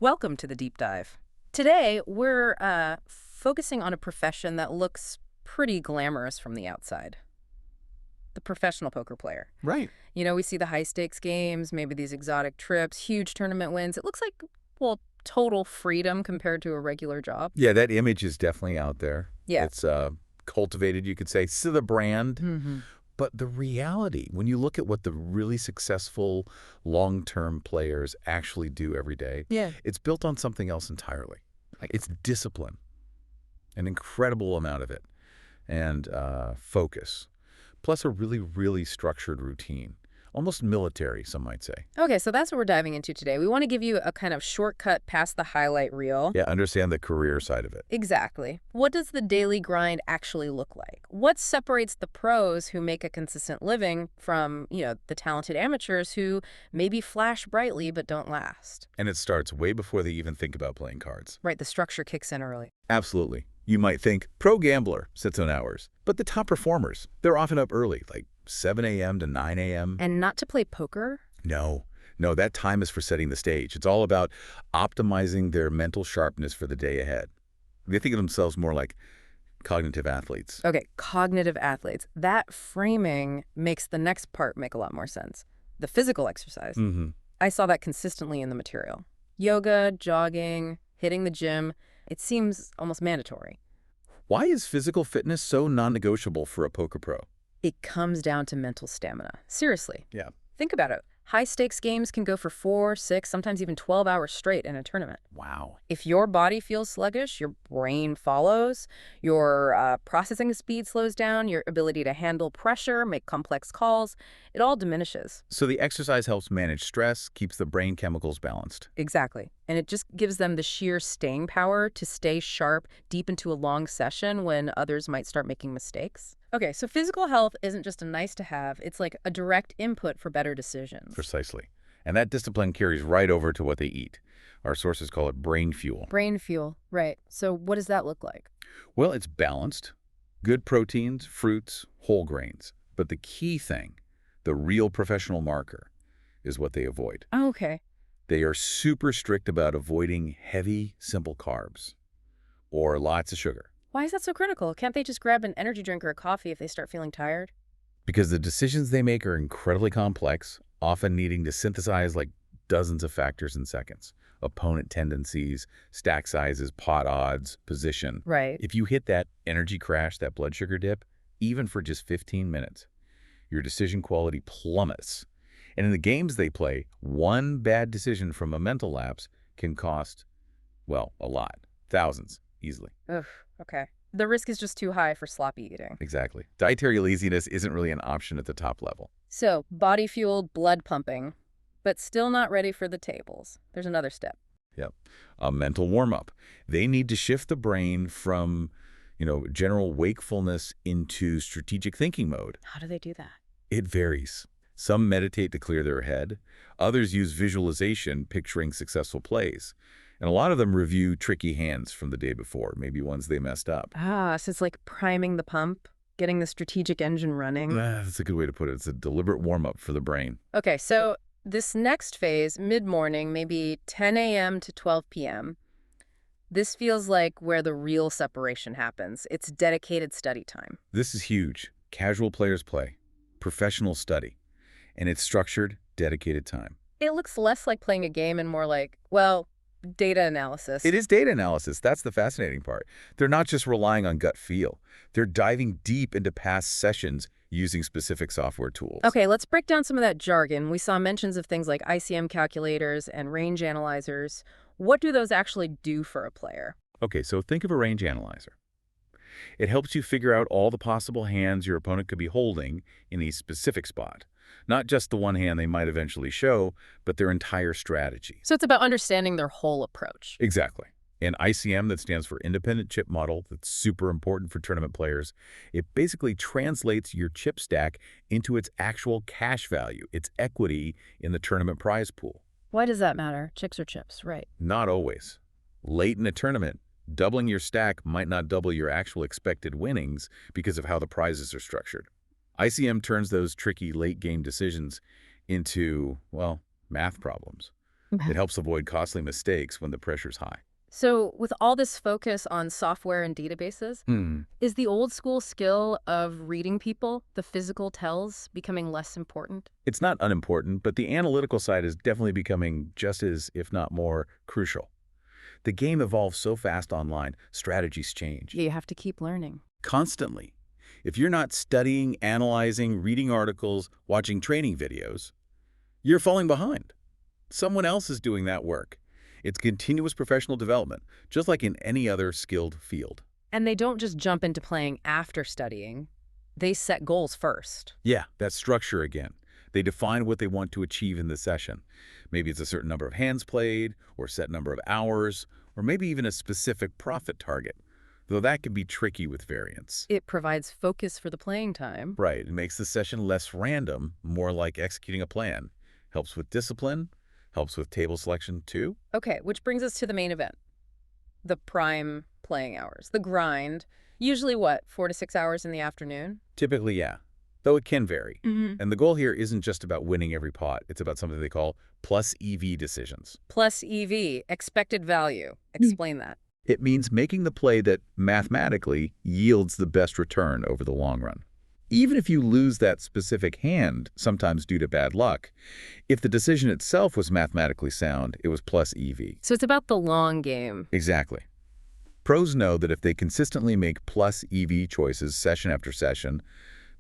Welcome to the deep dive. Today, we're focusing on a profession that looks pretty glamorous from the outside, the professional poker player. Right. We see the high stakes games, maybe these exotic trips, huge tournament wins. It looks like, well, total freedom compared to a regular job. Yeah, that image is definitely out there. Yeah. It's cultivated, you could say, to the brand. hmm But the reality, when you look at what the really successful long-term players actually do every day, Yeah. it's built on something else entirely. It's discipline, an incredible amount of it, and focus, plus a really, really structured routine, almost military, some might say. Okay, so that's what we're diving into today. We want to give you a kind of shortcut past the highlight reel. Yeah, understand the career side of it. Exactly. What does the daily grind actually look like? What separates the pros who make a consistent living from, the talented amateurs who maybe flash brightly but don't last? And it starts way before they even think about playing cards. Right, the structure kicks in early. Absolutely. You might think, pro gambler sits on hours. But the top performers, they're often up early, like 7 a.m. to 9 a.m. And not to play poker? No, that time is for setting the stage. It's all about optimizing their mental sharpness for the day ahead. They think of themselves more like cognitive athletes. Okay, cognitive athletes. That framing makes the next part make a lot more sense. The physical exercise. Mm-hmm. I saw that consistently in the material. Yoga, jogging, hitting the gym. It seems almost mandatory. Why is physical fitness so non-negotiable for a poker pro? It comes down to mental stamina. Seriously. Yeah. Think about it. High-stakes games can go for 4, 6, sometimes even 12 hours straight in a tournament. Wow. If your body feels sluggish, your brain follows, your processing speed slows down, your ability to handle pressure, make complex calls, it all diminishes. So the exercise helps manage stress, keeps the brain chemicals balanced. Exactly. And it just gives them the sheer staying power to stay sharp deep into a long session when others might start making mistakes. Okay, so physical health isn't just a nice to have, it's like a direct input for better decisions. Precisely. And that discipline carries right over to what they eat. Our sources call it brain fuel. Brain fuel, right. So what does that look like? Well, it's balanced. Good proteins, fruits, whole grains. But the key thing, the real professional marker, is what they avoid. Oh, okay. They are super strict about avoiding heavy, simple carbs or lots of sugar Why is that so critical? Can't they just grab an energy drink or a coffee if they start feeling tired? because the decisions they make are incredibly complex, often needing to synthesize like dozens of factors in seconds. Opponent tendencies, stack sizes, pot odds, position. Right. If you hit that energy crash, that blood sugar dip, even for just 15 minutes, your decision quality plummets. And in the games they play, one bad decision from a mental lapse can cost, well, a lot. Thousands, easily. Ugh, okay. The risk is just too high for sloppy eating. Exactly. Dietary laziness isn't really an option at the top level. So, body-fueled blood pumping, but still not ready for the tables. There's another step. Yep. A mental warm-up. They need to shift the brain from, general wakefulness into strategic thinking mode. How do they do that? It varies. Some meditate to clear their head. Others use visualization, picturing successful plays. And a lot of them review tricky hands from the day before, maybe ones they messed up. So it's like priming the pump, getting the strategic engine running. That's a good way to put it. It's a deliberate warm-up for the brain. Okay, so this next phase, mid-morning, maybe 10 a.m. to 12 p.m., this feels like where the real separation happens. It's dedicated study time. This is huge. Casual players play. Professionals study. And it's structured, dedicated time. It looks less like playing a game and more like, well, data analysis. It is data analysis. That's the fascinating part. They're not just relying on gut feel. They're diving deep into past sessions using specific software tools. Okay, let's break down some of that jargon. We saw mentions of things like ICM calculators and range analyzers. What do those actually do for a player? Okay, so think of a range analyzer. It helps you figure out all the possible hands your opponent could be holding in a specific spot. Not just the one hand they might eventually show, but their entire strategy. So it's about understanding their whole approach. Exactly. And ICM, that stands for Independent Chip Model, that's super important for tournament players. It basically translates your chip stack into its actual cash value, its equity in the tournament prize pool. Why does that matter? Chicks or chips, right. Not always. Late in a tournament, doubling your stack might not double your actual expected winnings because of how the prizes are structured. ICM turns those tricky late-game decisions into, well, math problems. It helps avoid costly mistakes when the pressure's high. So, with all this focus on software and databases, Hmm. is the old school skill of reading people, the physical tells, becoming less important? It's not unimportant, but the analytical side is definitely becoming just as, if not more, crucial. The game evolves so fast online, strategies change. Yeah, you have to keep learning. Constantly. If you're not studying, analyzing, reading articles, watching training videos, you're falling behind. Someone else is doing that work. It's continuous professional development, just like in any other skilled field. And they don't just jump into playing after studying, they set goals first. Yeah, that structure again. They define what they want to achieve in the session. Maybe it's a certain number of hands played, or set number of hours, or maybe even a specific profit target, though that can be tricky with variance. It provides focus for the playing time. Right, it makes the session less random, more like executing a plan. Helps with discipline, helps with table selection too. Okay, which brings us to the main event, the prime playing hours, the grind. Usually what, 4 to 6 hours in the afternoon? Typically, yeah, though it can vary. Mm-hmm. And the goal here isn't just about winning every pot, it's about something they call plus EV decisions. Plus EV, expected value. Explain that. It means making the play that mathematically yields the best return over the long run. Even if you lose that specific hand, sometimes due to bad luck, if the decision itself was mathematically sound, it was plus EV. So it's about the long game. Exactly. Pros know that if they consistently make plus EV choices session after session,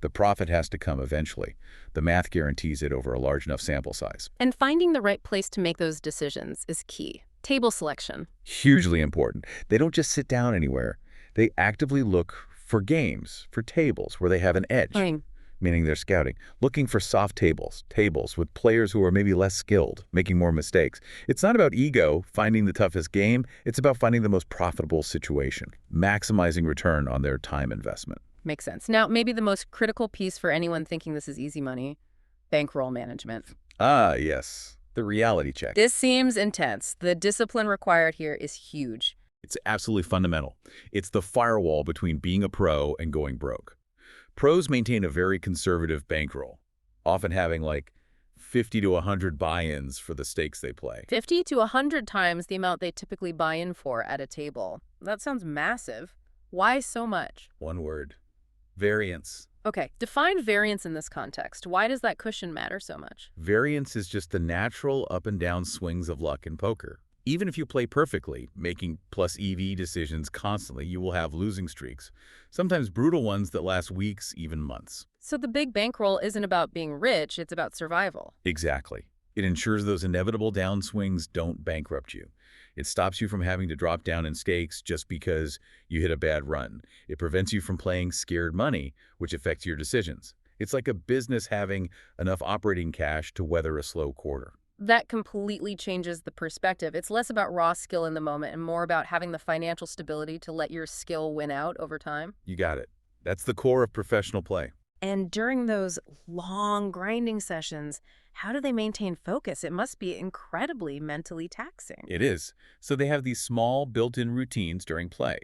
the profit has to come eventually. The math guarantees it over a large enough sample size. And finding the right place to make those decisions is key. Table selection. Hugely important. They don't just sit down anywhere. They actively look for games, for tables where they have an edge, Fine. meaning they're scouting, looking for soft tables, tables with players who are maybe less skilled, making more mistakes. It's not about ego, finding the toughest game. It's about finding the most profitable situation, maximizing return on their time investment. Makes sense. Now, maybe the most critical piece for anyone thinking this is easy money, bankroll management. Ah, yes, the reality check. This seems intense. The discipline required here is huge. It's absolutely fundamental. It's the firewall between being a pro and going broke. Pros maintain a very conservative bankroll, often having like 50 to 100 buy-ins for the stakes they play. 50 to 100 times the amount they typically buy in for at a table. That sounds massive. Why so much? One word. Variance. Okay, define variance in this context. Why does that cushion matter so much? Variance is just the natural up and down swings of luck in poker. Even if you play perfectly, making plus EV decisions constantly, you will have losing streaks, sometimes brutal ones that last weeks, even months. So the big bankroll isn't about being rich, it's about survival. Exactly. It ensures those inevitable downswings don't bankrupt you. It stops you from having to drop down in stakes just because you hit a bad run. It prevents you from playing scared money, which affects your decisions. It's like a business having enough operating cash to weather a slow quarter. That completely changes the perspective. It's less about raw skill in the moment and more about having the financial stability to let your skill win out over time. You got it. That's the core of professional play. And during those long grinding sessions, how do they maintain focus? It must be incredibly mentally taxing. It is. So they have these small built-in routines during play.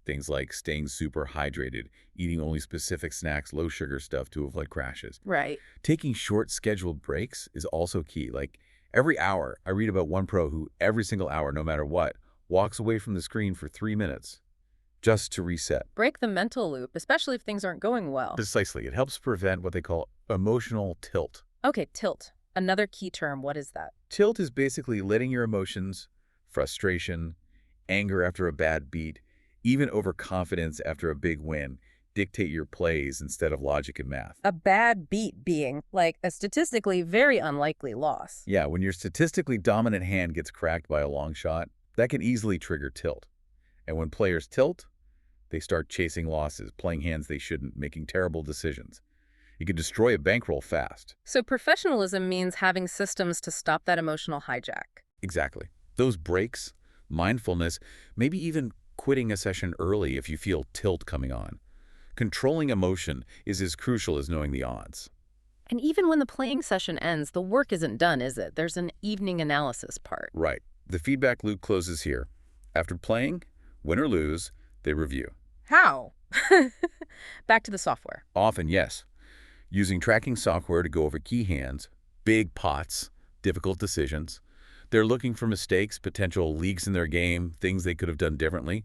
Things like staying super hydrated, eating only specific snacks, low sugar stuff to avoid crashes. Right. Taking short scheduled breaks is also key. Like every hour, I read about one pro who every single hour, no matter what, walks away from the screen for 3 minutes just to reset. Break the mental loop, especially if things aren't going well. Precisely. It helps prevent what they call emotional tilt. Okay, tilt. Another key term. What is that? Tilt is basically letting your emotions, frustration, anger after a bad beat, even overconfidence after a big win, dictate your plays instead of logic and math. A bad beat being like a statistically very unlikely loss. Yeah, when your statistically dominant hand gets cracked by a long shot, that can easily trigger tilt. And when players tilt, they start chasing losses, playing hands they shouldn't, making terrible decisions. You can destroy a bankroll fast. So professionalism means having systems to stop that emotional hijack. Exactly. Those breaks, mindfulness, maybe even quitting a session early if you feel tilt coming on. Controlling emotion is as crucial as knowing the odds. And even when the playing session ends, the work isn't done, is it? There's an evening analysis part. Right. The feedback loop closes here. After playing, win or lose, they review. How? Back to the software. Often, yes. Using tracking software to go over key hands, big pots, difficult decisions. They're looking for mistakes, potential leaks in their game, things they could have done differently.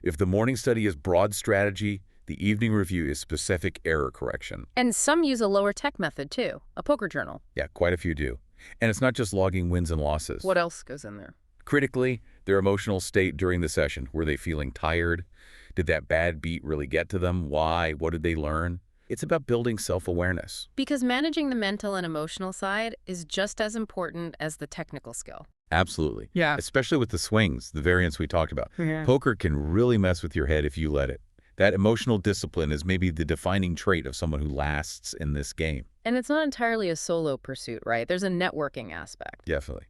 If the morning study is broad strategy, the evening review is specific error correction. And some use a lower tech method too, a poker journal. Yeah, quite a few do. And it's not just logging wins and losses. What else goes in there? Critically, their emotional state during the session. Were they feeling tired? Did that bad beat really get to them? Why? What did they learn? It's about building self-awareness. Because managing the mental and emotional side is just as important as the technical skill. Absolutely. Yeah. Especially with the swings, the variance we talked about. Yeah. Poker can really mess with your head if you let it. That emotional discipline is maybe the defining trait of someone who lasts in this game. And it's not entirely a solo pursuit, right? There's a networking aspect. Definitely.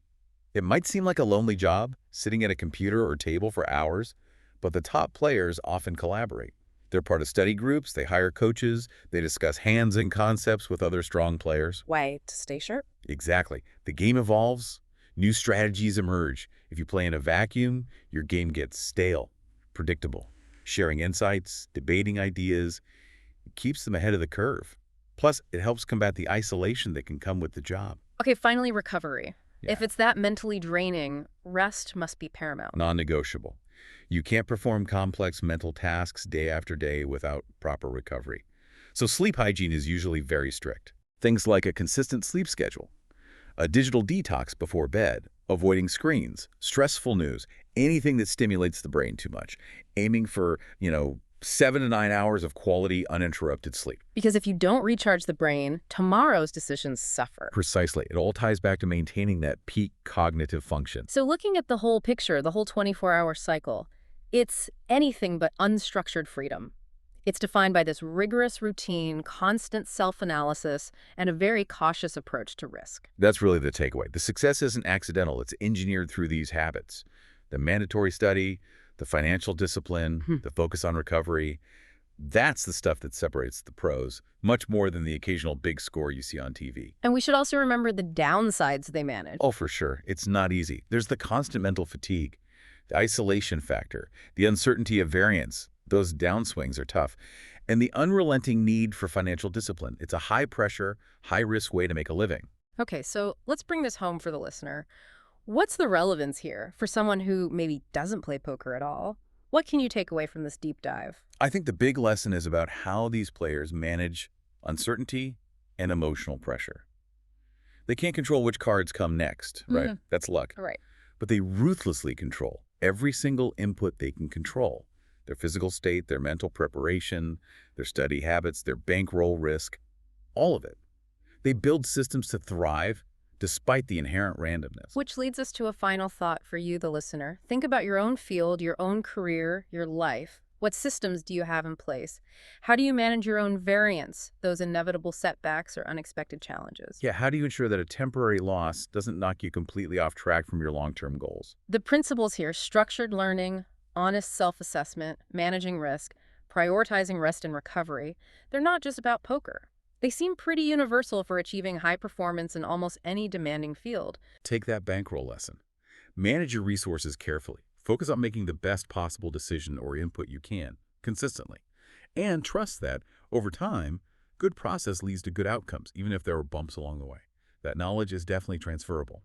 It might seem like a lonely job, sitting at a computer or table for hours, but the top players often collaborate. They're part of study groups, they hire coaches, they discuss hands and concepts with other strong players. Why? To stay sharp? Exactly. The game evolves, new strategies emerge. If you play in a vacuum, your game gets stale, predictable. Sharing insights, debating ideas, it keeps them ahead of the curve. Plus, it helps combat the isolation that can come with the job. Okay, finally, recovery. Yeah. If it's that mentally draining, rest must be paramount. Non-negotiable. You can't perform complex mental tasks day after day without proper recovery. So sleep hygiene is usually very strict. Things like a consistent sleep schedule, a digital detox before bed, avoiding screens, stressful news, anything that stimulates the brain too much, aiming for, 7 to 9 hours of quality, uninterrupted sleep. Because if you don't recharge the brain, tomorrow's decisions suffer. Precisely. It all ties back to maintaining that peak cognitive function. So looking at the whole picture, the whole 24-hour cycle, it's anything but unstructured freedom. It's defined by this rigorous routine, constant self-analysis, and a very cautious approach to risk. That's really the takeaway. The success isn't accidental. It's engineered through these habits. The mandatory study, the financial discipline, the focus on recovery. That's the stuff that separates the pros, much more than the occasional big score you see on TV. And we should also remember the downsides they manage. Oh, for sure. It's not easy. There's the constant mental fatigue, the isolation factor, the uncertainty of variance. Those downswings are tough. And the unrelenting need for financial discipline. It's a high-pressure, high-risk way to make a living. Okay, so let's bring this home for the listener. What's the relevance here for someone who maybe doesn't play poker at all? What can you take away from this deep dive? I think the big lesson is about how these players manage uncertainty and emotional pressure. They can't control which cards come next, right? That's luck. Right. But they ruthlessly control every single input they can control. Their physical state, their mental preparation, their study habits, their bankroll risk, all of it. They build systems to thrive despite the inherent randomness. Which leads us to a final thought for you, the listener. Think about your own field, your own career, your life. What systems do you have in place? How do you manage your own variance, those inevitable setbacks or unexpected challenges? Yeah, how do you ensure that a temporary loss doesn't knock you completely off track from your long-term goals? The principles here, structured learning, honest self-assessment, managing risk, prioritizing rest and recovery, they're not just about poker. They seem pretty universal for achieving high performance in almost any demanding field. Take that bankroll lesson. Manage your resources carefully. Focus on making the best possible decision or input you can, consistently. And trust that, over time, good process leads to good outcomes, even if there are bumps along the way. That knowledge is definitely transferable.